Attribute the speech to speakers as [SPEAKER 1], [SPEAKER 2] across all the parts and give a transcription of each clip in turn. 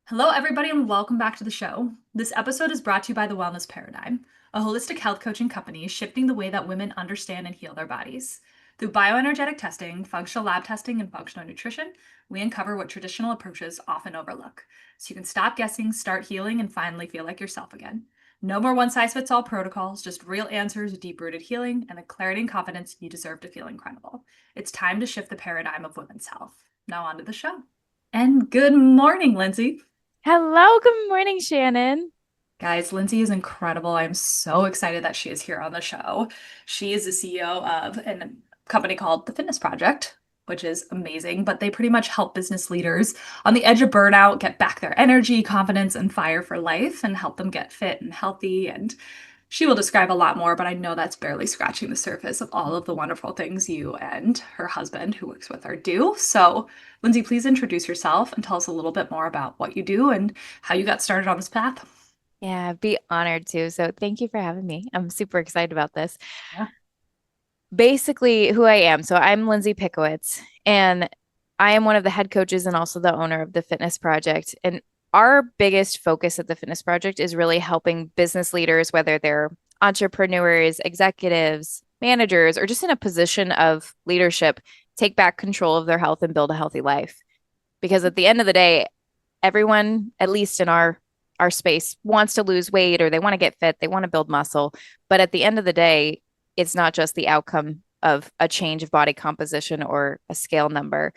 [SPEAKER 1] Hello, everybody, and welcome back to the show. This episode is brought to you by The Wellness Paradigm, a holistic health coaching company shifting the way that women understand and heal their bodies. Through bioenergetic testing, functional lab testing, and functional nutrition, we uncover what traditional approaches often overlook. So you can stop guessing, start healing, and finally feel like yourself again. No more one size fits all protocols, just real answers, deep rooted healing, and the clarity and confidence you deserve to feel incredible. It's time to shift the paradigm of women's health. Now, on to the show. And good morning, Lindsay.
[SPEAKER 2] Hello, good morning, Shannon.
[SPEAKER 1] Guys, Lindsay is incredible. I'm so excited that she is here on the show. She is the CEO of a company called The Fitness Project, which is amazing, but they pretty much help business leaders on the edge of burnout get back their energy, confidence, and fire for life and help them get fit and healthy. And she will describe a lot more, but I know that's barely scratching the surface of all of the wonderful things you and her husband, who works with her, do. So, Lindsay, please introduce yourself and tell us a little bit more about what you do and how you got started on this path.
[SPEAKER 2] Yeah, be honored to. So thank you for having me. I'm super excited about this.
[SPEAKER 1] Yeah.
[SPEAKER 2] Basically, who I am. So I'm Lindsay Pickowicz, and I am one of the head coaches and also the owner of the Fitness Project. And our biggest focus at the Fitness Project is really helping business leaders, whether they're entrepreneurs, executives, managers, or just in a position of leadership, take back control of their health and build a healthy life. Because at the end of the day, everyone, at least in our space, wants to lose weight or they want to get fit, they want to build muscle. But at the end of the day, it's not just the outcome of a change of body composition or a scale number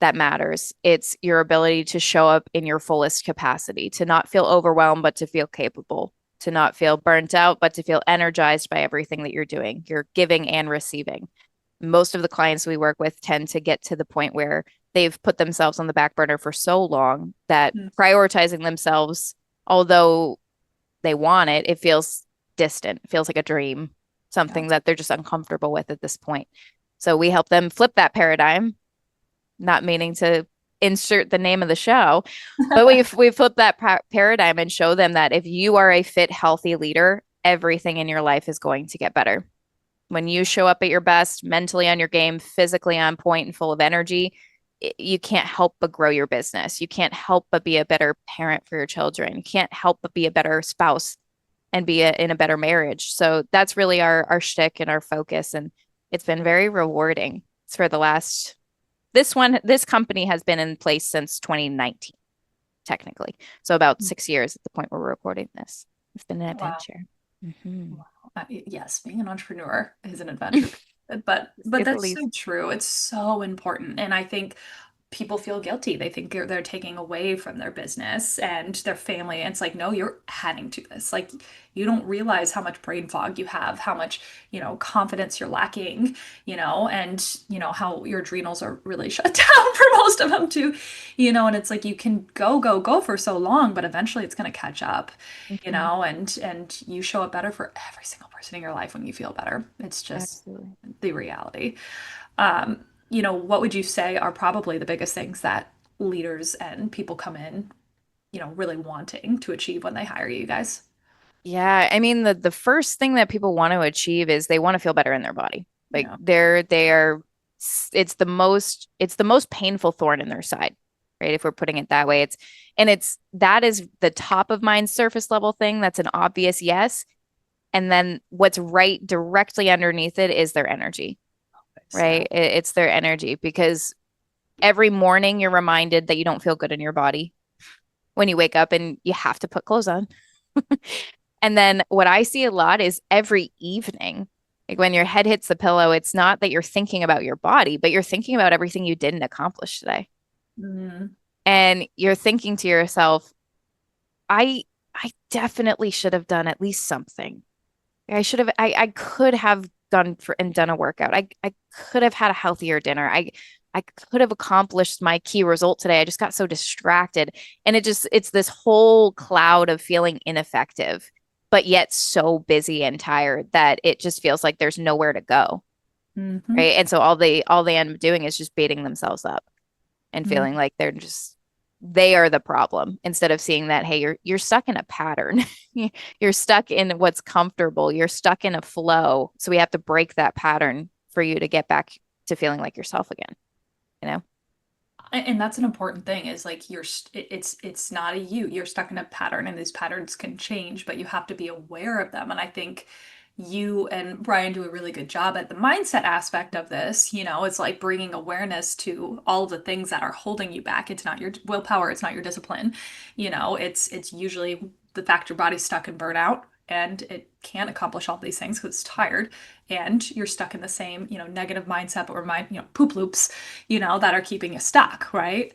[SPEAKER 2] that matters. It's your ability to show up in your fullest capacity, to not feel overwhelmed, but to feel capable, to not feel burnt out, but to feel energized by everything that you're doing. You're giving and receiving. Most of the clients we work with tend to get to the point where they've put themselves on the back burner for so long that
[SPEAKER 1] Mm.
[SPEAKER 2] prioritizing themselves, although they want it, it feels distant, it feels like a dream,
[SPEAKER 1] Yeah.
[SPEAKER 2] something that they're just uncomfortable with at this point. So we help them flip that paradigm, not meaning to insert the name of the show, but we flip that paradigm and show them that if you are a fit, healthy leader, everything in your life is going to get better. When you show up at your best, mentally on your game, physically on point and full of energy, you can't help but grow your business. You can't help but be a better parent for your children. You can't help but be a better spouse and be in a better marriage. So that's really our shtick and our focus. And it's been very rewarding. It's for the last, this company has been in place since 2019, technically. So about 6 years at the point where we're recording this. It's been an
[SPEAKER 1] Wow.
[SPEAKER 2] adventure. Mm-hmm.
[SPEAKER 1] Wow. Yes, being an entrepreneur is an adventure,
[SPEAKER 2] To
[SPEAKER 1] but
[SPEAKER 2] say the
[SPEAKER 1] that's so
[SPEAKER 2] least.
[SPEAKER 1] true. It's so important, and I think people feel guilty. They think they're taking away from their business and their family. And it's like, no, you're adding to this. Like, you don't realize how much brain fog you have, how much, confidence you're lacking, and, how your adrenals are really shut down for most of them too, and it's like you can go, go, go for so long, but eventually it's going to catch up,
[SPEAKER 2] Mm-hmm.
[SPEAKER 1] and you show up better for every single person in your life when you feel better. It's just
[SPEAKER 2] Absolutely.
[SPEAKER 1] the reality. What would you say are probably the biggest things that leaders and people come in, really wanting to achieve when they hire you guys?
[SPEAKER 2] Yeah, I mean the first thing that people want to achieve is they want to feel better in their body. Like
[SPEAKER 1] Yeah.
[SPEAKER 2] they're it's the most painful thorn in their side, right? If we're putting it that way. It's that is the top of mind surface level thing. That's an obvious yes. And then what's right directly underneath it is their energy,
[SPEAKER 1] Yeah.
[SPEAKER 2] right? It's their energy because every morning you're reminded that you don't feel good in your body when you wake up and you have to put clothes on. And then what I see a lot is every evening, like when your head hits the pillow, it's not that you're thinking about your body, but you're thinking about everything you didn't accomplish today.
[SPEAKER 1] Mm,
[SPEAKER 2] And you're thinking to yourself, I I definitely should have done at least something. I could have done a workout. I could have had a healthier dinner. I could have accomplished my key result today. I just got so distracted. And it's this whole cloud of feeling ineffective, but yet so busy and tired that it just feels like there's nowhere to go.
[SPEAKER 1] hmm
[SPEAKER 2] Right. And so all they end up doing is just beating themselves up and feeling
[SPEAKER 1] hmm
[SPEAKER 2] like they are the problem instead of seeing that, hey, you're stuck in a pattern. You're stuck in what's comfortable. You're stuck in a flow. So we have to break that pattern for you to get back to feeling like yourself again, you know?
[SPEAKER 1] And that's an important thing is like it's not a you're stuck in a pattern and these patterns can change, but you have to be aware of them. And I think you and Brian do a really good job at the mindset aspect of this. It's like bringing awareness to all the things that are holding you back. It's not your willpower, it's not your discipline. It's usually the fact your body's stuck in burnout and it can't accomplish all these things because it's tired and you're stuck in the same, negative mindset or poop loops, that are keeping you stuck, right?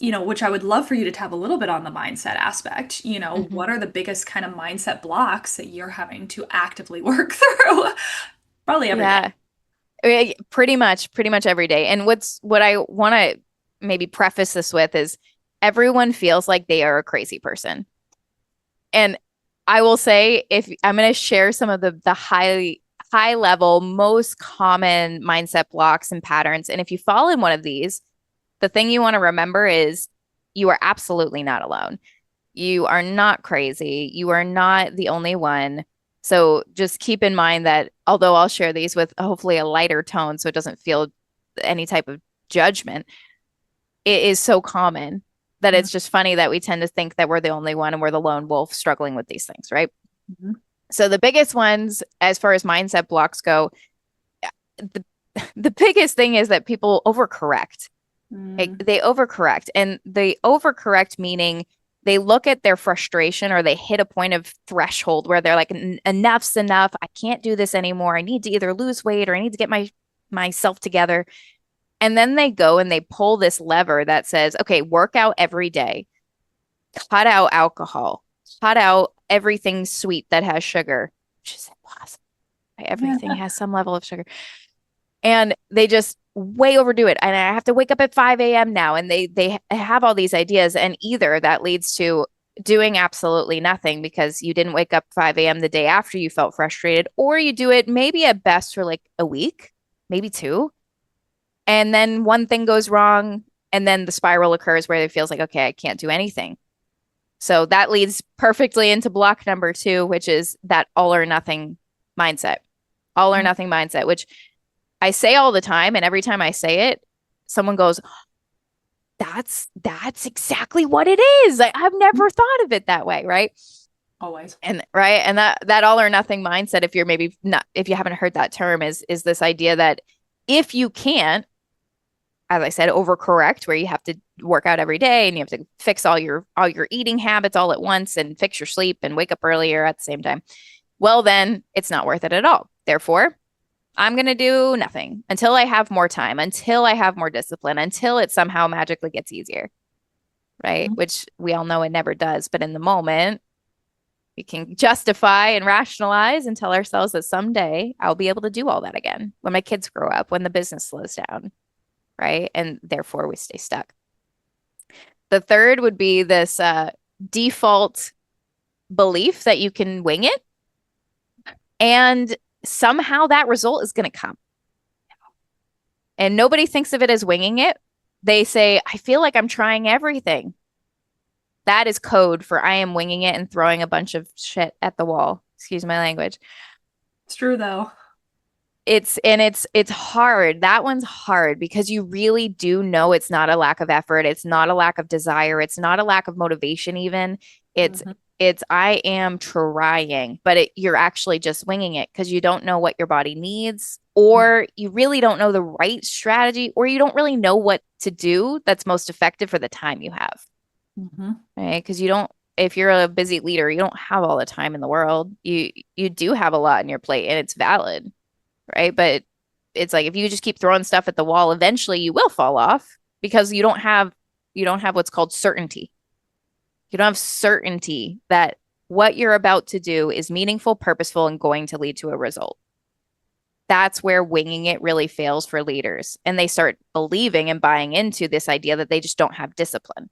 [SPEAKER 1] Which I would love for you to have a little bit on the mindset aspect.
[SPEAKER 2] Mhm.
[SPEAKER 1] What are the biggest kind of mindset blocks that you're having to actively work through? Probably every day.
[SPEAKER 2] Yeah. Pretty much every day. And what I want to maybe preface this with is everyone feels like they are a crazy person. And I will say, if I'm going to share some of the high level, most common mindset blocks and patterns, and if you fall in one of these, the thing you want to remember is you are absolutely not alone. You are not crazy. You are not the only one. So just keep in mind that although I'll share these with hopefully a lighter tone so it doesn't feel any type of judgment, it is so common that it's just funny that we tend to think that we're the only one and we're the lone wolf struggling with these things, right?
[SPEAKER 1] Mhm.
[SPEAKER 2] So the biggest ones as far as mindset blocks go, the, the biggest thing is that people overcorrect. Like,
[SPEAKER 1] Mm,
[SPEAKER 2] they overcorrect, and they overcorrect meaning they look at their frustration or they hit a point of threshold where they're like, enough's enough. I can't do this anymore. I need to either lose weight or I need to get myself together. And then they go and they pull this lever that says, okay, work out every day, cut out alcohol, cut out everything sweet that has sugar, which is impossible. Everything has some level of sugar. And they just way overdo it. And I have to wake up at 5 a.m. now. And they have all these ideas. And either that leads to doing absolutely nothing because you didn't wake up 5 a.m. the day after you felt frustrated, or you do it maybe at best for like a week, maybe two. And then one thing goes wrong. And then the spiral occurs where it feels like, okay, I can't do anything. So that leads perfectly into block number two, which is that all or nothing mindset. All or
[SPEAKER 1] mm,
[SPEAKER 2] nothing mindset, which I say all the time, and every time I say it, someone goes, that's exactly what it is. Like, I've never thought of it that way, right?
[SPEAKER 1] always.
[SPEAKER 2] And right, and that all or nothing mindset, if you're maybe not, if you haven't heard that term, is this idea that if you can't, as I said, overcorrect, where you have to work out every day and you have to fix all your eating habits all at once and fix your sleep and wake up earlier at the same time, well, then it's not worth it at all. Therefore, I'm going to do nothing until I have more time, until I have more discipline, until it somehow magically gets easier, right?
[SPEAKER 1] Mhm.
[SPEAKER 2] Which we all know it never does. But in the moment, we can justify and rationalize and tell ourselves that someday I'll be able to do all that again when my kids grow up, when the business slows down, right? And therefore we stay stuck. The third would be this default belief that you can wing it and somehow that result is going to come. And nobody thinks of it as winging it. They say, I feel like I'm trying everything. That is code for I am winging it and throwing a bunch of shit at the wall. Excuse my language.
[SPEAKER 1] It's true though.
[SPEAKER 2] It's hard. That one's hard because you really do know it's not a lack of effort. It's not a lack of desire. It's not a lack of motivation even. It's
[SPEAKER 1] Mhm.
[SPEAKER 2] it's I am trying, but you're actually just winging it because you don't know what your body needs, or you really don't know the right strategy, or you don't really know what to do that's most effective for the time you have,
[SPEAKER 1] Mhm.
[SPEAKER 2] right? Because you don't, if you're a busy leader, you don't have all the time in the world. You do have a lot on your plate and it's valid, right? But it's like if you just keep throwing stuff at the wall, eventually you will fall off because you don't have what's called certainty. You don't have certainty that what you're about to do is meaningful, purposeful, and going to lead to a result. That's where winging it really fails for leaders. And they start believing and buying into this idea that they just don't have discipline,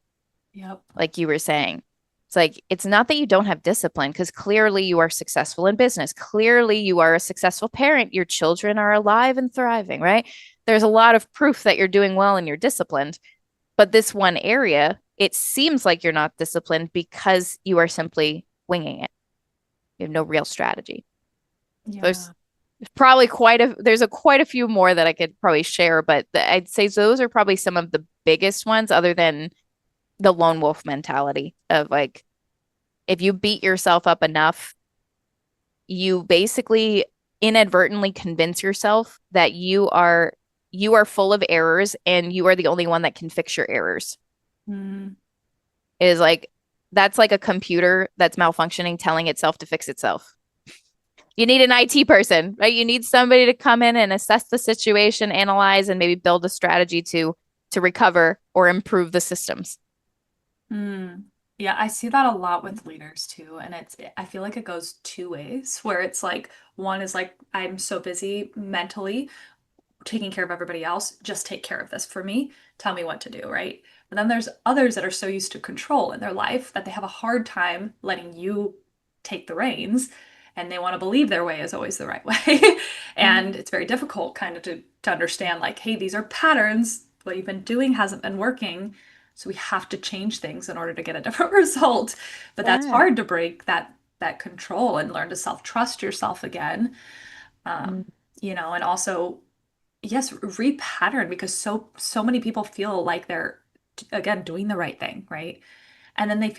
[SPEAKER 1] Yep.
[SPEAKER 2] like you were saying. It's like, it's not that you don't have discipline, because clearly you are successful in business. Clearly you are a successful parent. Your children are alive and thriving, right? There's a lot of proof that you're doing well and you're disciplined. But this one area, it seems like you're not disciplined because you are simply winging it. You have no real strategy. There's
[SPEAKER 1] Yeah.
[SPEAKER 2] probably quite a few more that I could probably share, but I'd say those are probably some of the biggest ones other than the lone wolf mentality of like, if you beat yourself up enough, you basically inadvertently convince yourself that you are full of errors and you are the only one that can fix your errors.
[SPEAKER 1] Mm,
[SPEAKER 2] It is like that's like a computer that's malfunctioning telling itself to fix itself. You need an IT person, right? You need somebody to come in and assess the situation, analyze, and maybe build a strategy to recover or improve the systems.
[SPEAKER 1] mm. Yeah, I see that a lot with leaders too. And I feel like it goes two ways, where it's like, one is like, I'm so busy mentally taking care of everybody else, just take care of this for me. Tell me what to do, right? But then there's others that are so used to control in their life that they have a hard time letting you take the reins, and they want to believe their way is always the right way.
[SPEAKER 2] Mhm.
[SPEAKER 1] And it's very difficult kind of to understand like, hey, these are patterns. What you've been doing hasn't been working. So we have to change things in order to get a different result. But that's
[SPEAKER 2] Yeah.
[SPEAKER 1] hard to break that control and learn to self-trust yourself again.
[SPEAKER 2] Mm,
[SPEAKER 1] Um, and also, yes, repattern, because so many people feel like they're again doing the right thing, right? And then they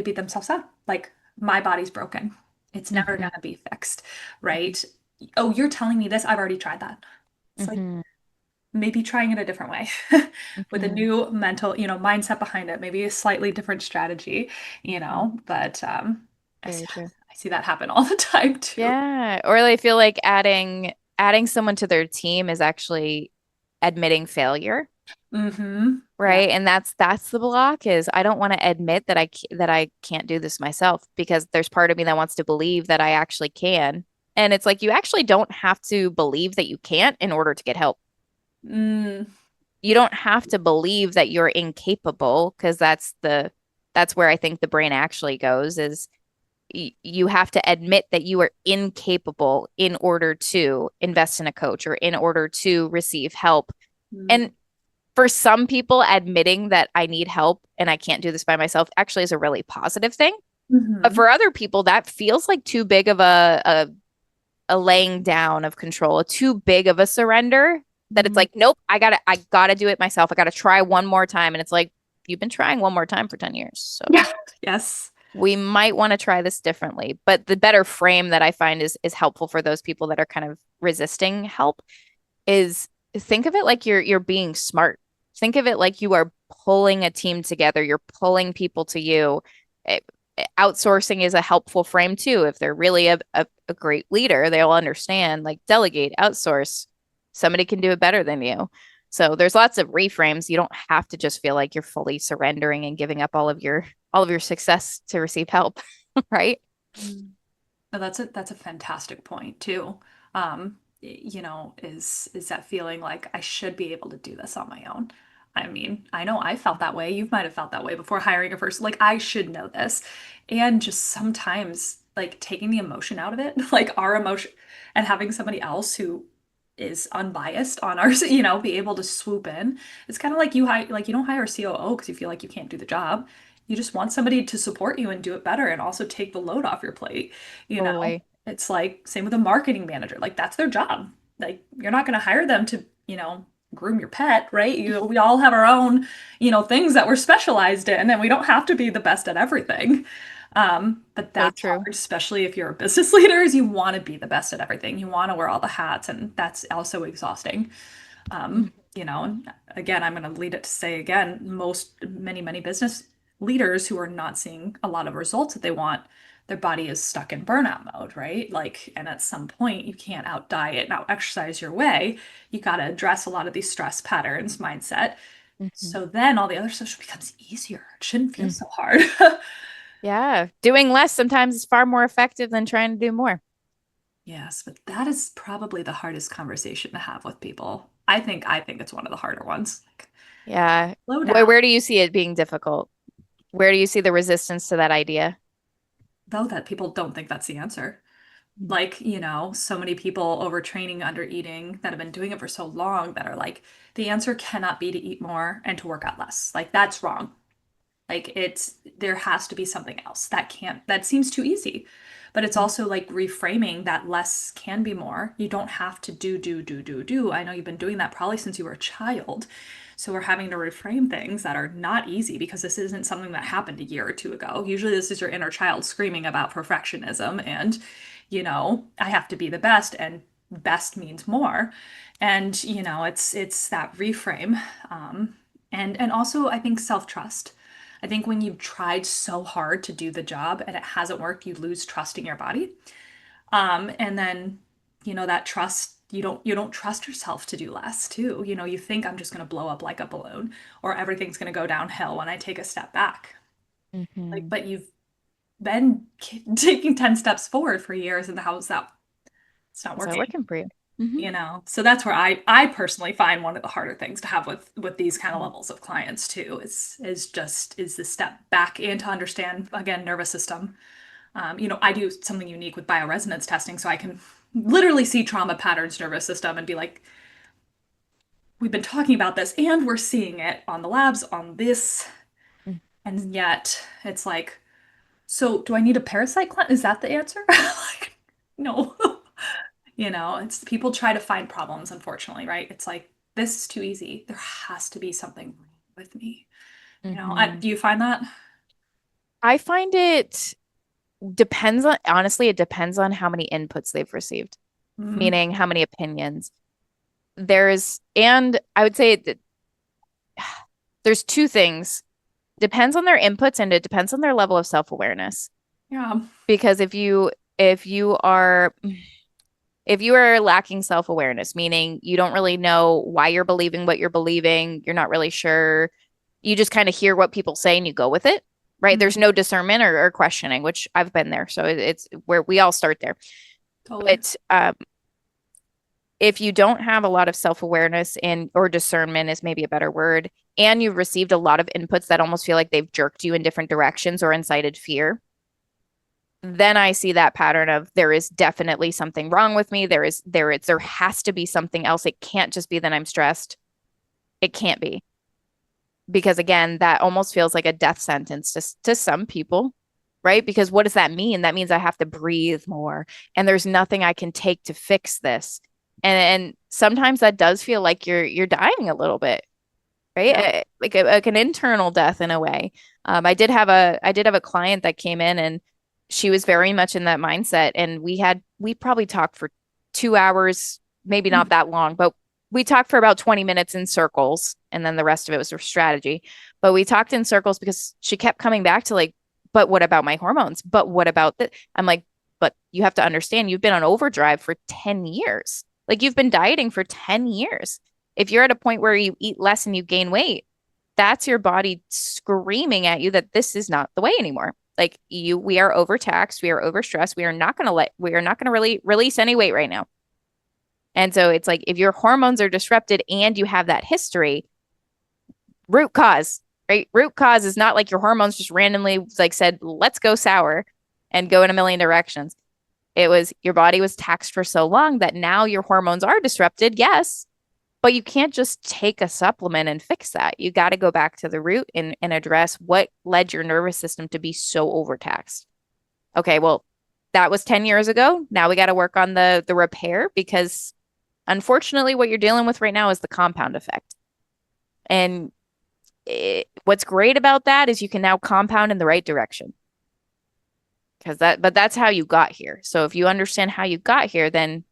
[SPEAKER 1] beat themselves up. Like, my body's broken. It's never
[SPEAKER 2] mhm,
[SPEAKER 1] gonna be fixed, right? Oh, you're telling me this? I've already tried that. It's like,
[SPEAKER 2] mhm,
[SPEAKER 1] maybe trying it a different way with a
[SPEAKER 2] mhm.
[SPEAKER 1] new mental, mindset behind it, maybe a slightly different strategy,
[SPEAKER 2] Mm,
[SPEAKER 1] but
[SPEAKER 2] very true.
[SPEAKER 1] I see that happen all the time too.
[SPEAKER 2] Yeah. Or they feel like adding someone to their team is actually admitting failure,
[SPEAKER 1] Mm-hmm. Yeah.
[SPEAKER 2] right? And that's the block is I don't want to admit that I can't do this myself because there's part of me that wants to believe that I actually can. And it's like you actually don't have to believe that you can't in order to get help.
[SPEAKER 1] Mm,
[SPEAKER 2] You don't have to believe that you're incapable because that's where I think the brain actually goes is you have to admit that you are incapable in order to invest in a coach or in order to receive help.
[SPEAKER 1] mm,
[SPEAKER 2] And for some people, admitting that I need help and I can't do this by myself actually is a really positive thing. But
[SPEAKER 1] mhm,
[SPEAKER 2] for other people, that feels like too big of a laying down of control, too big of a surrender that it's
[SPEAKER 1] mm.
[SPEAKER 2] like, nope, I gotta do it myself. I gotta try one more time. And it's like, you've been trying one more time for 10 years. So
[SPEAKER 1] Yeah. Yes.
[SPEAKER 2] we might want to try this differently. But the better frame that I find is helpful for those people that are kind of resisting help is think of it like you're being smart. Think of it like you are pulling a team together. You're pulling people to you. It, Outsourcing is a helpful frame too. If they're really a great leader, they'll understand like delegate, outsource. Somebody can do it better than you. So there's lots of reframes. You don't have to just feel like you're fully surrendering and giving up all of your success to receive help, right?
[SPEAKER 1] Mm. No, that's a fantastic point too. Is that feeling like I should be able to do this on my own. I mean, I know I felt that way. You might have felt that way before hiring a person. Like, I should know this. And just sometimes like taking the emotion out of it, like our emotion, and having somebody else who is unbiased on ours, be able to swoop in. It's kind of like you don't hire a COO because you feel like you can't do the job. You just want somebody to support you and do it better and also take the load off your plate, you know?
[SPEAKER 2] Totally.
[SPEAKER 1] It's like same with a marketing manager. Like, that's their job. Like, you're not going to hire them to, groom your pet, right? We all have our own, things that we're specialized in, and we don't have to be the best at everything. But
[SPEAKER 2] So
[SPEAKER 1] that's
[SPEAKER 2] true.
[SPEAKER 1] hard, especially if you're a business leader, is you want to be the best at everything. You want to wear all the hats, and that's also exhausting. And again, I'm going to lead it to say again, many business leaders who are not seeing a lot of results that they want, their body is stuck in burnout mode, right? Like, and at some point, you can't out diet and out exercise your way. You got to address a lot of these stress patterns, mindset.
[SPEAKER 2] Mhm.
[SPEAKER 1] So then all the other stuff becomes easier. It shouldn't feel
[SPEAKER 2] Mm.
[SPEAKER 1] so hard.
[SPEAKER 2] Yeah. Doing less sometimes is far more effective than trying to do more.
[SPEAKER 1] Yes, but that is probably the hardest conversation to have with people. I think it's one of the harder ones. Like,
[SPEAKER 2] Yeah.
[SPEAKER 1] slow down.
[SPEAKER 2] Where do you see it being difficult? Where do you see the resistance to that idea?
[SPEAKER 1] Though that people don't think that's the answer.
[SPEAKER 2] Mm.
[SPEAKER 1] Like, so many people overtraining, under eating that have been doing it for so long that are like, the answer cannot be to eat more and to work out less. Like, that's wrong. Like, there has to be something else. That seems too easy. But it's
[SPEAKER 2] Mm.
[SPEAKER 1] also like reframing that less can be more. You don't have to do. I know you've been doing that probably since you were a child. So we're having to reframe things that are not easy because this isn't something that happened a year or two ago. Usually this is your inner child screaming about perfectionism and, I have to be the best and best means more. And, it's that reframe. And also I think self-trust. I think when you've tried so hard to do the job and it hasn't worked, you lose trust in your body. And then, that trust, you don't trust yourself to do less too. You think I'm just going to blow up like a balloon or everything's going to go downhill when I take a step back. Like,
[SPEAKER 2] Hmm.
[SPEAKER 1] but you've been taking 10 steps forward for years and how's that it's not
[SPEAKER 2] Is that
[SPEAKER 1] working,
[SPEAKER 2] working for you? Hmm.
[SPEAKER 1] So that's where I personally find one of the harder things to have with these kind of levels of clients too is the step back and to understand again nervous system. I do something unique with bioresonance testing, so I can literally see trauma patterns, nervous system, and be like, we've been talking about this and we're seeing it on the labs on this. And yet it's like, so do I need a parasite cleanse? Is that the answer? Like, no. It's people try to find problems, unfortunately, right? It's like, this is too easy. There has to be something wrong with me.
[SPEAKER 2] Hmm.
[SPEAKER 1] Do you find that?
[SPEAKER 2] I find it depends on, honestly, it depends on how many inputs they've received,
[SPEAKER 1] Mm,
[SPEAKER 2] meaning how many opinions. And I would say that there's two things. Depends on their inputs and it depends on their level of self-awareness.
[SPEAKER 1] yeah.
[SPEAKER 2] Because if you are if you are lacking self-awareness, meaning you don't really know why you're believing what you're believing, you're not really sure, you just kind of hear what people say and you go with it, right?
[SPEAKER 1] Mm,
[SPEAKER 2] There's no discernment or questioning, which I've been there. So it's where we all start there.
[SPEAKER 1] totally.
[SPEAKER 2] But if you don't have a lot of self-awareness and or discernment is maybe a better word, and you've received a lot of inputs that almost feel like they've jerked you in different directions or incited fear, then I see that pattern of there is definitely something wrong with me. There has to be something else. It can't just be that I'm stressed. It can't be. Because again, that almost feels like a death sentence to some people, right? Because what does that mean? That means I have to breathe more and there's nothing I can take to fix this. And sometimes that does feel like you're dying a little bit, right?
[SPEAKER 1] Yeah.
[SPEAKER 2] Like an internal death in a way. I did have a client that came in and she was very much in that mindset, and we probably talked for 2 hours, maybe not
[SPEAKER 1] Mm,
[SPEAKER 2] that long, but we talked for about 20 minutes in circles, and then the rest of it was her strategy. But we talked in circles because she kept coming back to like, but what about my hormones? But what about that? I'm like, but you have to understand, you've been on overdrive for 10 years. Like you've been dieting for 10 years. If you're at a point where you eat less and you gain weight, that's your body screaming at you that this is not the way anymore. Like we are overtaxed, we are overstressed, we are not going to really release any weight right now. And so it's like if your hormones are disrupted and you have that history, root cause, right? Root cause is not like your hormones just randomly like said, let's go sour and go in a million directions. It was your body was taxed for so long that now your hormones are disrupted, yes, but you can't just take a supplement and fix that. You got to go back to the root and address what led your nervous system to be so overtaxed. Okay, well, that was 10 years ago. Now we got to work on the repair because unfortunately what you're dealing with right now is the compound effect. And what's great about that is you can now compound in the right direction. But that's how you got here. So if you understand how you got here, then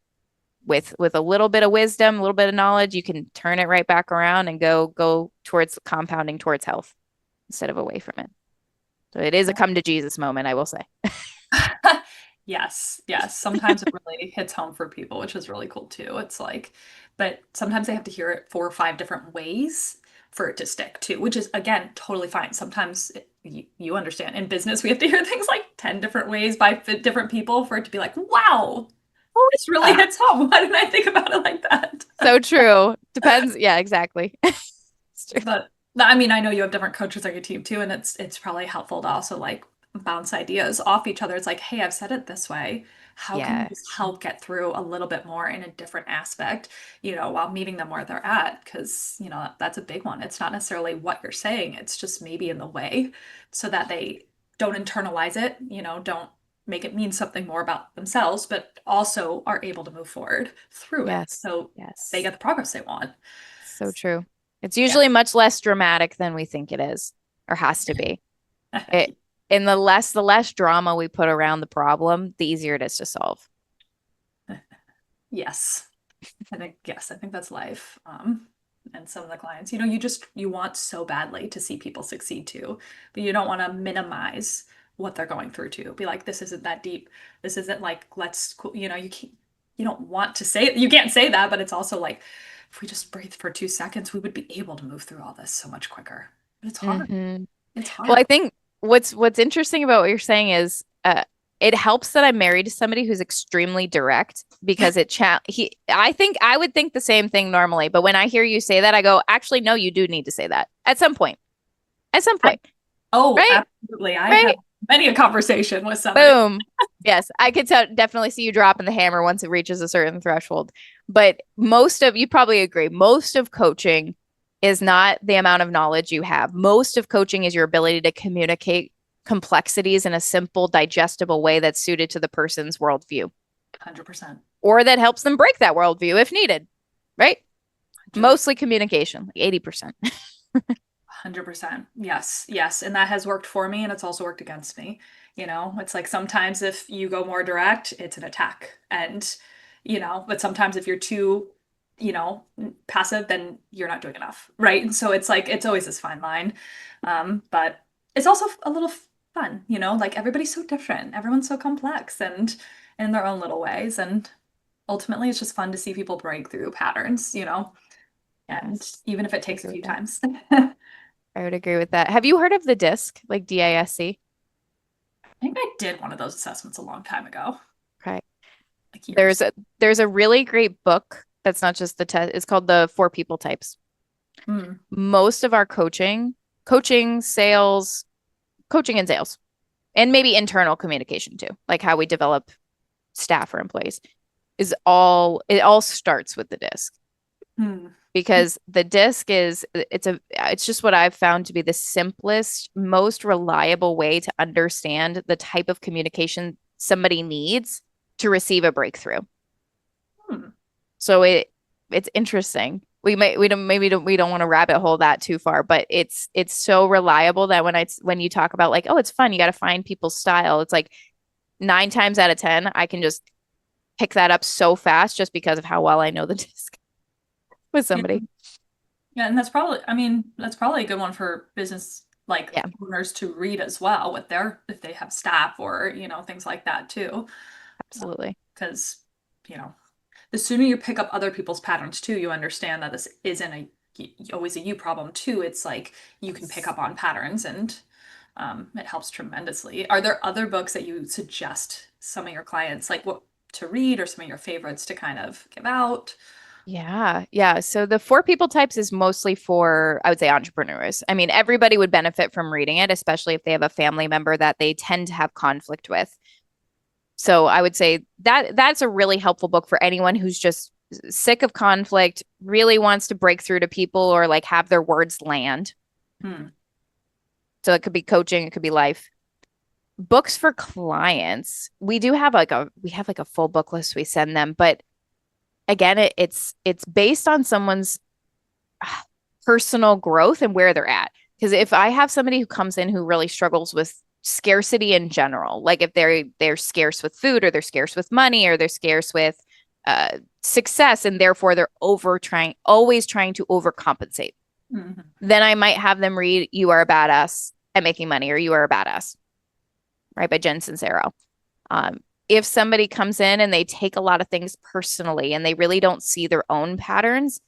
[SPEAKER 2] with a little bit of wisdom, a little bit of knowledge, you can turn it right back around and go towards compounding towards health instead of away from it. So it is a come to Jesus moment, I will say.
[SPEAKER 1] Yes, yes. Sometimes it really hits home for people, which is really cool too. It's like, but sometimes they have to hear it 4 or 5 different ways for it to stick too, which is again totally fine. Sometimes you understand in business we have to hear things like 10 different ways by different people for it to be like, wow,
[SPEAKER 2] Oh,
[SPEAKER 1] this really
[SPEAKER 2] yeah.
[SPEAKER 1] hits home. Why didn't I think about it like that?
[SPEAKER 2] So true. Depends. Yeah, exactly. It's true.
[SPEAKER 1] But I mean, I know you have different coaches on your team too, and it's probably helpful to also like bounce ideas off each other. It's like, hey, I've said it this way. How can we just
[SPEAKER 2] Yes.
[SPEAKER 1] help get through a little bit more in a different aspect, while meeting them where they're at? Because, that's a big one. It's not necessarily what you're saying, it's just maybe in the way so that they don't internalize it, don't make it mean something more about themselves, but also are able to move forward through it
[SPEAKER 2] Yes.
[SPEAKER 1] so they
[SPEAKER 2] Yes.
[SPEAKER 1] get the progress they want.
[SPEAKER 2] So true. It's
[SPEAKER 1] Yeah.
[SPEAKER 2] usually much less dramatic than we think it is or has to be. It and the less drama we put around the problem, the easier it is to solve.
[SPEAKER 1] Yes. I think that's life. And some of the clients, you want so badly to see people succeed too, but you don't want to minimize what they're going through too. Be like, this isn't that deep. This isn't like, you don't want to say it. You can't say that, but it's also like, if we just breathe for 2 seconds, we would be able to move through all this so much quicker. But it's hard.
[SPEAKER 2] Hmm.
[SPEAKER 1] It's
[SPEAKER 2] Well, I
[SPEAKER 1] hard.
[SPEAKER 2] think what's interesting about what you're saying is it helps that I'm married to somebody who's extremely direct because I think I would think the same thing normally, but when I hear you say that, I go, actually, no, you do need to say that at some point. At some
[SPEAKER 1] I,
[SPEAKER 2] point,
[SPEAKER 1] oh,
[SPEAKER 2] right?
[SPEAKER 1] absolutely. I
[SPEAKER 2] Right?
[SPEAKER 1] have many a conversation with somebody.
[SPEAKER 2] Boom. Yes, I could definitely see you dropping the hammer once it reaches a certain threshold. But you probably agree, most of coaching is not the amount of knowledge you have. Most of coaching is your ability to communicate complexities in a simple, digestible way that's suited to the person's worldview
[SPEAKER 1] 100%.
[SPEAKER 2] or that helps them break that worldview if needed, right? Mostly communication, like 80%.
[SPEAKER 1] 100%. Yes. Yes. And that has worked for me and it's also worked against me. It's like sometimes if you go more direct, it's an attack. And, but sometimes if you're too, passive, then you're not doing enough. Right. And so it's like, it's always this fine line. But it's also a little fun, like everybody's so different. Everyone's so complex and in their own little ways. And ultimately, it's just fun to see people break through patterns, and
[SPEAKER 2] Yes,
[SPEAKER 1] even if it
[SPEAKER 2] I
[SPEAKER 1] takes a
[SPEAKER 2] agree
[SPEAKER 1] few
[SPEAKER 2] with that.
[SPEAKER 1] times.
[SPEAKER 2] I would agree with that. Have you heard of the DISC, like DISC?
[SPEAKER 1] I think I did one of those assessments a long time ago,
[SPEAKER 2] Okay.
[SPEAKER 1] like
[SPEAKER 2] There's
[SPEAKER 1] years.
[SPEAKER 2] a there's a really great book that's not just the test. It's called the Four People Types.
[SPEAKER 1] Hmm.
[SPEAKER 2] Most of our coaching, sales, coaching and sales, and maybe internal communication too, like how we develop staff or employees, it all starts with the DISC
[SPEAKER 1] Hmm.
[SPEAKER 2] because the DISC it's just what I've found to be the simplest, most reliable way to understand the type of communication somebody needs to receive a breakthrough.
[SPEAKER 1] Hmm.
[SPEAKER 2] So it's interesting. We don't want to rabbit hole that too far, but it's so reliable that when you talk about like, oh, it's fun, you got to find people's style. It's like 9 times out of 10, I can just pick that up so fast just because of how well I know the disc with
[SPEAKER 1] Yeah.
[SPEAKER 2] somebody.
[SPEAKER 1] Yeah, and that's probably a good one for business like
[SPEAKER 2] Yeah,
[SPEAKER 1] owners to read as well with if they have staff or, things like that too.
[SPEAKER 2] absolutely.
[SPEAKER 1] Because, you know, the sooner you pick up other people's patterns too, you understand that this isn't always a you problem too. It's like you can pick up on patterns and it helps tremendously. Are there other books that you suggest some of your clients like what to read or some of your favorites to kind of give out?
[SPEAKER 2] Yeah, yeah. So the Four People Types is mostly for, I would say, entrepreneurs. I mean, everybody would benefit from reading it, especially if they have a family member that they tend to have conflict with. So I would say that that's a really helpful book for anyone who's just sick of conflict, really wants to break through to people or like have their words land.
[SPEAKER 1] Hmm.
[SPEAKER 2] So it could be coaching, it could be life. Books for clients. We have like a full book list we send them, but again, it's based on someone's personal growth and where they're at. Because if I have somebody who comes in who really struggles with scarcity in general, like if they're scarce with food or they're scarce with money or they're scarce with success and therefore they're always trying to overcompensate,
[SPEAKER 1] Mhm.
[SPEAKER 2] then I might have them read "You Are a Badass at Making Money" or "You Are a Badass," right, by Jen Sincero. Um, if somebody comes in and they take a lot of things personally and they really don't see their own patterns,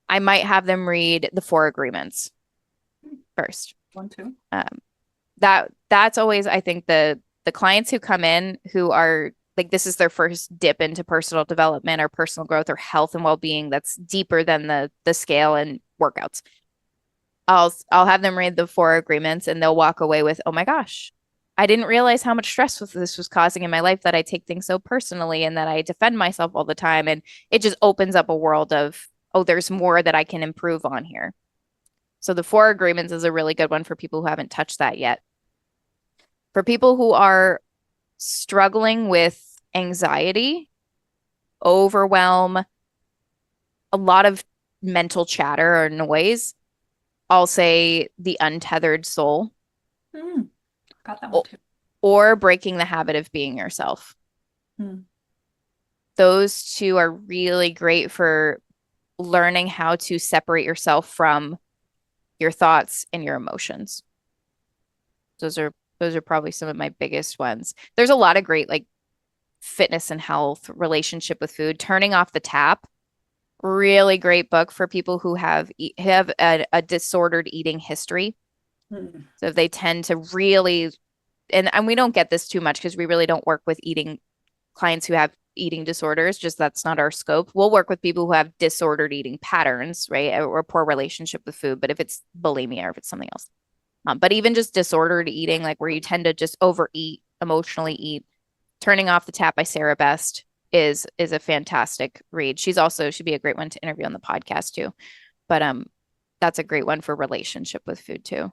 [SPEAKER 2] I might have them read the Four Agreements first.
[SPEAKER 1] One, two.
[SPEAKER 2] That's always, I think, the clients who come in who are like this is their first dip into personal development or personal growth or health and well-being that's deeper than the scale and workouts. I'll have them read the Four Agreements and they'll walk away with, oh my gosh, I didn't realize how much stress this was causing in my life that I take things so personally and that I defend myself all the time. And it just opens up a world of, oh, there's more that I can improve on here. So the Four Agreements is a really good one for people who haven't touched that yet. For people who are struggling with anxiety, overwhelm, a lot of mental chatter or noise, I'll say The Untethered Soul
[SPEAKER 1] Mm, got that one
[SPEAKER 2] o-
[SPEAKER 1] too.
[SPEAKER 2] or Breaking the Habit of Being Yourself.
[SPEAKER 1] Mm,
[SPEAKER 2] Those two are really great for learning how to separate yourself from your thoughts and your emotions. Those are probably some of my biggest ones. There's a lot of great like fitness and health, relationship with food, Turning Off the Tap. Really great book for people who have a disordered eating history.
[SPEAKER 1] mm,
[SPEAKER 2] So if they tend to really, and we don't get this too much because we really don't work with eating clients who have eating disorders, just that's not our scope. We'll work with people who have disordered eating patterns, right? Or poor relationship with food, but if it's bulimia or if it's something else. But even just disordered eating, like where you tend to just overeat, emotionally eat, Turning Off the Tap by Sarah Best is a fantastic read. She'd be a great one to interview on the podcast too. But that's a great one for relationship with food too.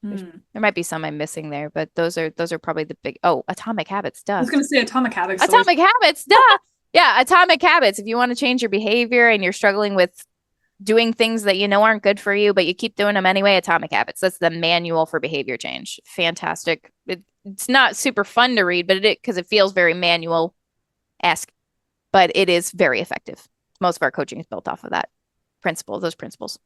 [SPEAKER 1] mm.
[SPEAKER 2] There might be some I'm missing there, but those are probably the big. Oh, Atomic Habits,
[SPEAKER 1] I
[SPEAKER 2] duh.
[SPEAKER 1] was gonna say Atomic Habits always.
[SPEAKER 2] Atomic Habits, duh. Yeah, Atomic Habits. If you want to change your behavior and you're struggling with doing things that you know aren't good for you, but you keep doing them anyway, Atomic Habits. That's the manual for behavior change. Fantastic. It's not super fun to read, but because it feels very manual-esque, but it is very effective. Most of our coaching is built off of those principles.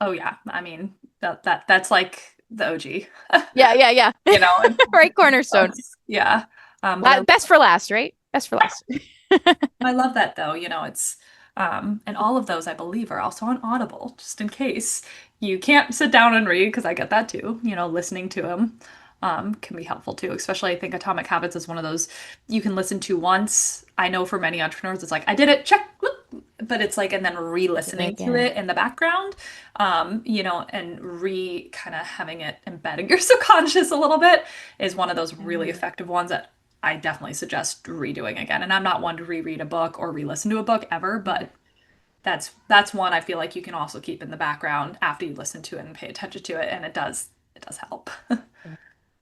[SPEAKER 1] Oh yeah, I mean that's like the OG,
[SPEAKER 2] Yeah, yeah, yeah.
[SPEAKER 1] you know. And,
[SPEAKER 2] Right, cornerstone.
[SPEAKER 1] yeah, but
[SPEAKER 2] Best for last, right? Best for last.
[SPEAKER 1] I love that though. You know, it's and all of those I believe are also on Audible, just in case you can't sit down and read, because I get that too. You know, listening to them can be helpful too. Especially, I think Atomic Habits is one of those you can listen to once. I know for many entrepreneurs, it's like I did it, check, whoop. But it's like, and then
[SPEAKER 2] Do it
[SPEAKER 1] re-listening to
[SPEAKER 2] again.
[SPEAKER 1] it in the background, you know, and kind of having it embed in your subconscious a little bit is one of those really
[SPEAKER 2] Yeah.
[SPEAKER 1] effective ones that I definitely suggest redoing again. And I'm not one to reread a book or re-listen to a book ever, but that's one I feel like you can also keep in the background after you listen to it and pay attention to it, and it does help.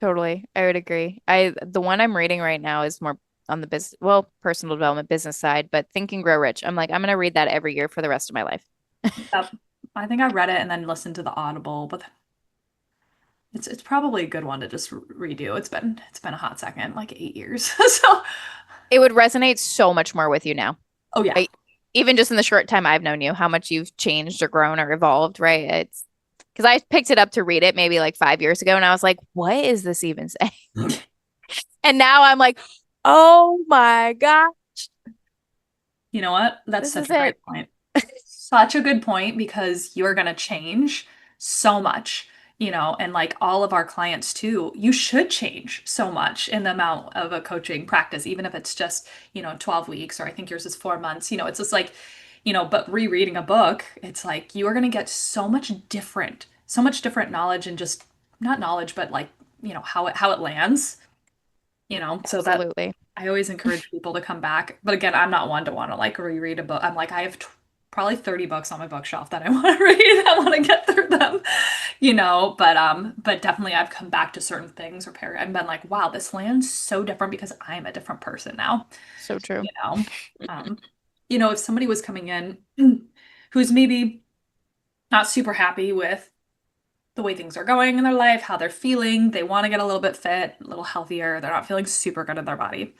[SPEAKER 2] Totally. I would agree. The one I'm reading right now is more on the business, well, personal development business side, but Think and Grow Rich. I'm like, I'm gonna read that every year for the rest of my life.
[SPEAKER 1] Yep. I think I read it and then listened to the Audible, but it's probably a good one to just redo. It's been a hot second, like 8 years. So,
[SPEAKER 2] It would resonate so much more with you now.
[SPEAKER 1] oh yeah.
[SPEAKER 2] I, Even just in the short time I've known you, how much you've changed or grown or evolved, right? It's because I picked it up to read it maybe like 5 years ago and I was like, what is this even saying? And now I'm like, oh my God,
[SPEAKER 1] You know what? That's
[SPEAKER 2] this
[SPEAKER 1] such
[SPEAKER 2] is
[SPEAKER 1] a great
[SPEAKER 2] it.
[SPEAKER 1] point. Such a good point, because you're going to change so much, you know, and like all of our clients too, you should change so much in the amount of a coaching practice, even if it's just, 12 weeks, or I think yours is 4 months, it's just like, but rereading a book, it's like you are going to get so much different knowledge, and just not knowledge, but like, how it lands, so that
[SPEAKER 2] Absolutely.
[SPEAKER 1] I always encourage people to come back. But again, I'm not one to want to like reread a book. I'm like, I have probably 30 books on my bookshelf that I want to read. I want to get through them, but definitely I've come back to certain things or I've been like, wow, this lands so different because I'm a different person now,
[SPEAKER 2] So true.
[SPEAKER 1] you know. Um, if somebody was coming in who's maybe not super happy with the way things are going in their life, how they're feeling, they want to get a little bit fit, a little healthier, they're not feeling super good in their body.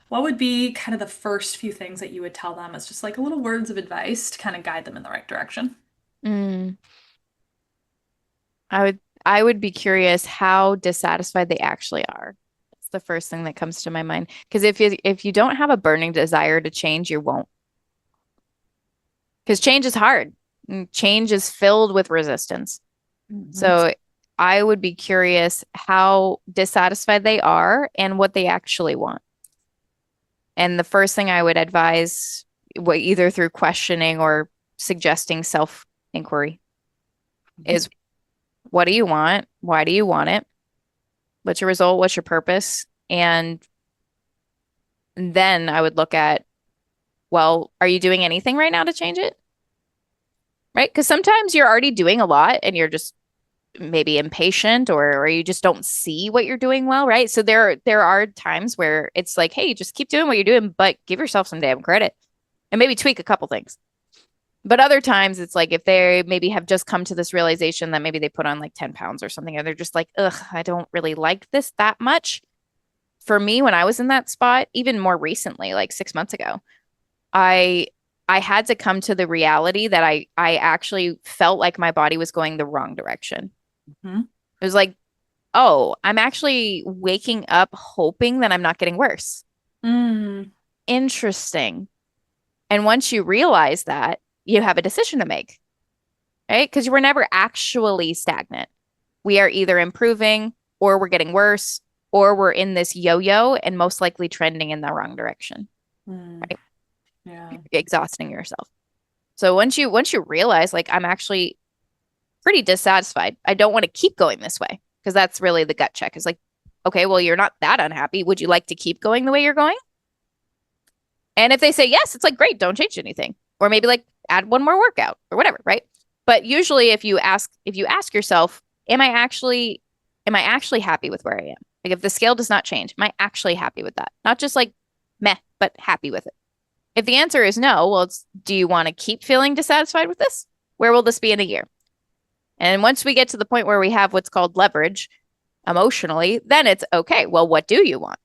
[SPEAKER 1] What would be kind of the first few things that you would tell them as just like a little words of advice to kind of guide them in the right direction?
[SPEAKER 2] Mm. I would be curious how dissatisfied they actually are. That's the first thing that comes to my mind. Because if you don't have a burning desire to change, you won't. Because change is hard. And change is filled with resistance.
[SPEAKER 1] Mhm.
[SPEAKER 2] So I would be curious how dissatisfied they are and what they actually want. And the first thing I would advise, either through questioning or suggesting self inquiry, is what do you want? Why do you want it? What's your result? What's your purpose? And then I would look at, well, are you doing anything right now to change it? Right? Because sometimes you're already doing a lot and you're just maybe impatient or you just don't see what you're doing well, right? So there are times where it's like, hey, just keep doing what you're doing, but give yourself some damn credit and maybe tweak a couple things. But other times it's like if they maybe have just come to this realization that maybe they put on like 10 pounds or something, and they're just like, ugh, I don't really like this that much. For me, when I was in that spot, even more recently, like 6 months ago, I I had to come to the reality that I actually felt like my body was going the wrong direction.
[SPEAKER 1] Hmm.
[SPEAKER 2] It was like, oh, I'm actually waking up hoping that I'm not getting worse.
[SPEAKER 1] Mm.
[SPEAKER 2] Interesting. And once you realize that, you have a decision to make, right? Because we're never actually stagnant. We are either improving or we're getting worse or we're in this yo-yo and most likely trending in the wrong direction,
[SPEAKER 1] Mm.
[SPEAKER 2] right?
[SPEAKER 1] Yeah.
[SPEAKER 2] You're exhausting yourself. So once you realize like I'm actually pretty dissatisfied, I don't want to keep going this way because that's really the gut check. Is like, okay, well, you're not that unhappy. Would you like to keep going the way you're going? And if they say yes, it's like, great, don't change anything. Or maybe like add one more workout or whatever, right? But usually if you ask yourself, am I actually happy with where I am? Like if the scale does not change, am I actually happy with that? Not just like meh, but happy with it. If the answer is no, well, do you want to keep feeling dissatisfied with this? Where will this be in a year? And once we get to the point where we have what's called leverage emotionally, then it's okay. Well, what do you want?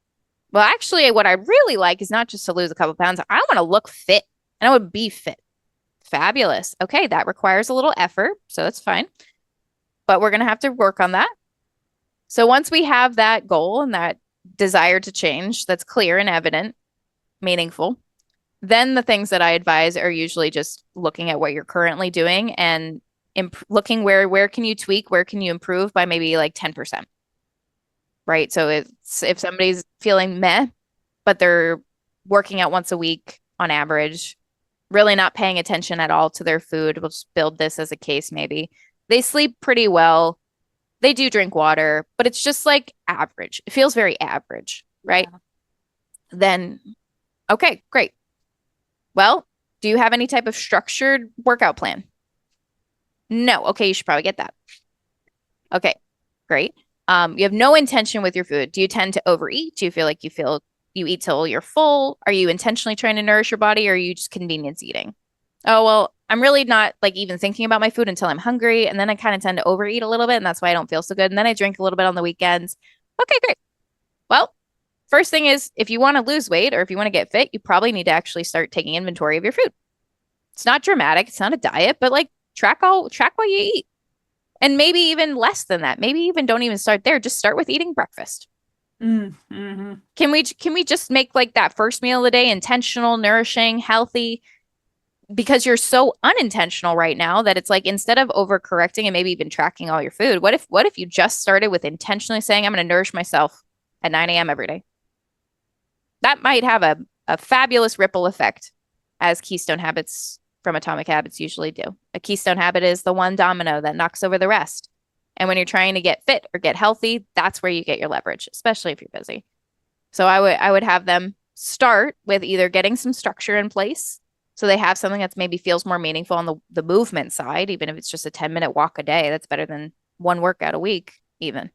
[SPEAKER 2] Well, actually, what I really like is not just to lose a couple pounds. I want to look fit and I would be fit. Fabulous. Okay, that requires a little effort, so that's fine. But we're going to have to work on that. So once we have that goal and that desire to change that's clear and evident, meaningful, then the things that I advise are usually just looking at what you're currently doing and looking where can you tweak, where can you improve by maybe like 10%, right? So it's if somebody's feeling meh, but they're working out once a week on average, really not paying attention at all to their food. We'll just build this as a case maybe. They sleep pretty well. They do drink water, but it's just like average. It feels very average, right?
[SPEAKER 1] Yeah.
[SPEAKER 2] Then, okay, great. Well, do you have any type of structured workout plan? No. Okay, you should probably get that. Okay, great. You have no intention with your food. Do you tend to overeat? Do you feel you eat till you're full? Are you intentionally trying to nourish your body or are you just convenience eating? Oh, well, I'm really not like even thinking about my food until I'm hungry. And then I kind of tend to overeat a little bit, and that's why I don't feel so good. And then I drink a little bit on the weekends. Okay, great. Well, first thing is if you want to lose weight or if you want to get fit, you probably need to actually start taking inventory of your food. It's not dramatic, it's not a diet, but like track what you eat. And maybe even less than that. Maybe even don't even start there. Just start with eating breakfast.
[SPEAKER 1] Mm. Hmm.
[SPEAKER 2] Can we just make like that first meal of the day intentional, nourishing, healthy? Because you're so unintentional right now that it's like instead of overcorrecting and maybe even tracking all your food, what if you just started with intentionally saying, I'm going to nourish myself at 9 a.m. every day? That might have a fabulous ripple effect, as keystone habits from Atomic Habits usually do. A keystone habit is the one domino that knocks over the rest. And when you're trying to get fit or get healthy, that's where you get your leverage, especially if you're busy. So I would have them start with either getting some structure in place so they have something that's maybe feels more meaningful on the movement side, even if it's just a 10-minute walk a day. That's better than one workout a week, even.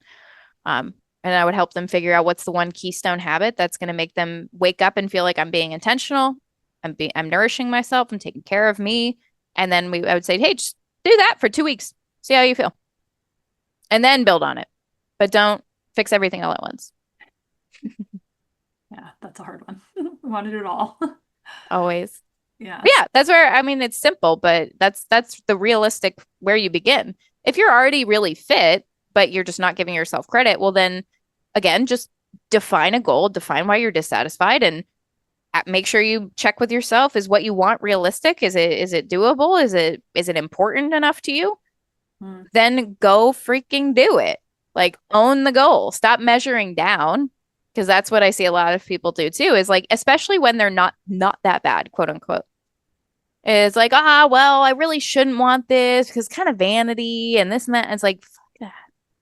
[SPEAKER 2] Um, and I would help them figure out what's the one keystone habit that's going to make them wake up and feel like I'm being intentional. I'm nourishing myself. I'm taking care of me. And then I would say, hey, just do that for 2 weeks. See how you feel. And then build on it. But don't fix everything all at once.
[SPEAKER 1] Yeah, that's a hard one. We want to do it all.
[SPEAKER 2] Always.
[SPEAKER 1] Yeah.
[SPEAKER 2] But yeah, that's where I mean it's simple, but that's the realistic where you begin. If you're already really fit, but you're just not giving yourself credit, well then again, just define a goal, define why you're dissatisfied and make sure you check with yourself. Is what you want realistic? Is it doable? Is it important enough to you?
[SPEAKER 1] Mm.
[SPEAKER 2] Then go freaking do it. Like own the goal. Stop measuring down because that's what I see a lot of people do too is like especially when they're not that bad, quote unquote. It's like, well, I really shouldn't want this because kind of vanity and this and that. And it's like, fuck that.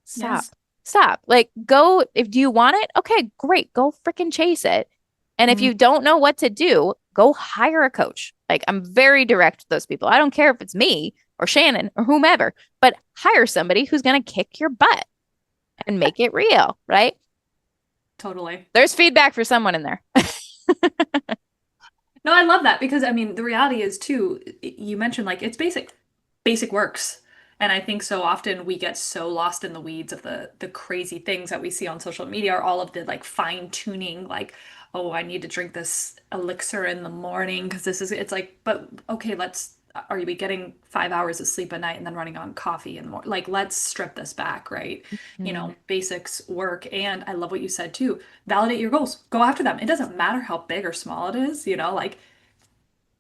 [SPEAKER 2] Stop.
[SPEAKER 1] Yes.
[SPEAKER 2] Stop. Like go if do you want it? Okay, great. Go freaking chase it. And if
[SPEAKER 1] Mm.
[SPEAKER 2] you don't know what to do, go hire a coach. Like I'm very direct to those people. I don't care if it's me or Shannon or whomever, but hire somebody who's going to kick your butt and make it real, right?
[SPEAKER 1] Totally.
[SPEAKER 2] There's feedback for someone in there.
[SPEAKER 1] No, I love that because I mean, the reality is too, you mentioned like it's basic works. And I think so often we get so lost in the weeds of the crazy things that we see on social media or all of the like fine tuning, like, oh, I need to drink this elixir in the morning because this is it's like, but okay, let's are you getting 5 hours of sleep a night and then running on coffee and more? Like, let's strip this back, right? You
[SPEAKER 2] Mm.
[SPEAKER 1] know, basics work. And I love what you said too. Validate your goals. Go after them. It doesn't matter how big or small it is, you know, like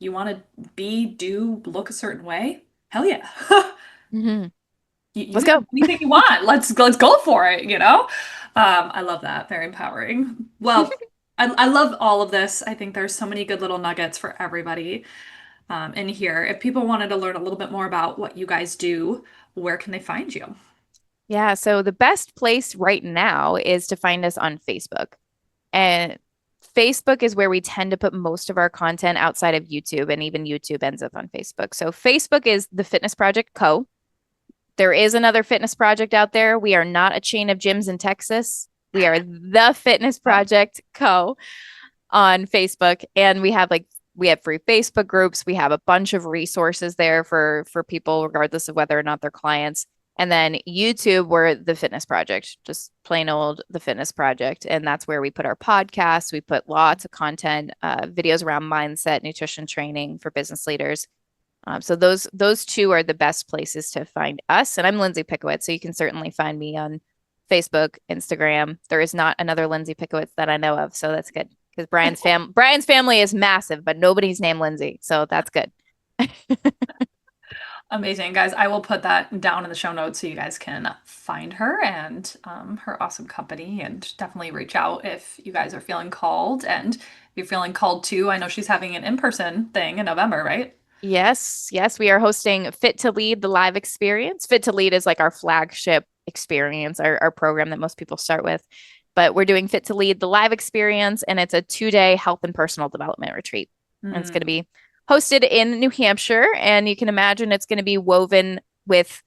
[SPEAKER 1] you want to be, do, look a certain way? Hell yeah.
[SPEAKER 2] Mhm.
[SPEAKER 1] You
[SPEAKER 2] Let's
[SPEAKER 1] can
[SPEAKER 2] go.
[SPEAKER 1] do anything you want. Let's go for it, you know? I love that. Very empowering. Well, I love all of this. I think there's so many good little nuggets for everybody in here. If people wanted to learn a little bit more about what you guys do, where can they find you?
[SPEAKER 2] Yeah, so the best place right now is to find us on Facebook. And Facebook is where we tend to put most of our content outside of YouTube, and even YouTube ends up on Facebook. So Facebook is the Fitness Project Co. There is another fitness project out there. We are not a chain of gyms in Texas. We are the Fitness
[SPEAKER 1] Oh,
[SPEAKER 2] Project Co. on Facebook, and we have free Facebook groups. We have a bunch of resources there for people, regardless of whether or not they're clients. And then YouTube, we're the Fitness Project, just plain old the Fitness Project, and that's where we put our podcasts. We put lots of content, videos around mindset, nutrition training for business leaders. So those two are the best places to find us. And I'm Lindsay Pickowicz, so you can certainly find me on Facebook, Instagram. There is not another Lindsay Pickowicz that I know of, so that's good because Brian's family is massive, but nobody's named Lindsay, so that's good.
[SPEAKER 1] amazing, guys. I will put that down in the show notes so you guys can find her and her awesome company and definitely reach out if you guys are feeling called. And if you're feeling called too, I know she's having an in-person thing in November, right?
[SPEAKER 2] Yes, yes, we are hosting Fit to Lead, the live experience. Fit to Lead is like our flagship experience, our program that most people start with. But we're doing Fit to Lead, the live experience, and it's a 2-day health and personal development retreat. And it's going to
[SPEAKER 1] Mm.
[SPEAKER 2] be hosted in New Hampshire. And you can imagine it's going to be woven with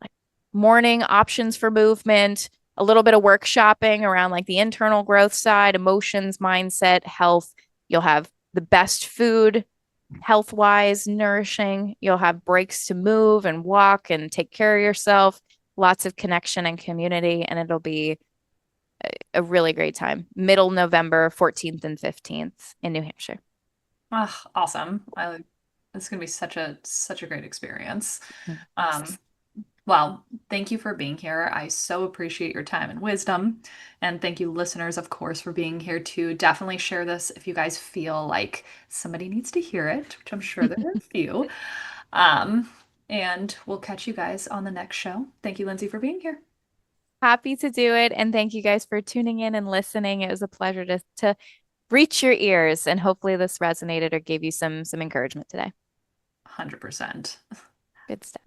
[SPEAKER 2] like morning options for movement, a little bit of workshopping around like the internal growth side, emotions, mindset, health. You'll have the best food, health wise, nourishing. You'll have breaks to move and walk and take care of yourself, lots of connection and community, and it'll be a really great time. Middle November, 14th and 15th in New Hampshire.
[SPEAKER 1] Ah, awesome. It's gonna be such a great experience.
[SPEAKER 2] Mm.
[SPEAKER 1] Um, well, thank you for being here. I so appreciate your time and wisdom. And thank you, listeners, of course, for being here too. Definitely share this if you guys feel like somebody needs to hear it, which I'm sure there are a few. Um, and we'll catch you guys on the next show. Thank you, Lindsay, for being here.
[SPEAKER 2] Happy to do it. And thank you guys for tuning in and listening. It was a pleasure to reach your ears, and hopefully this resonated or gave you some encouragement today.
[SPEAKER 1] 100%.
[SPEAKER 2] Good stuff.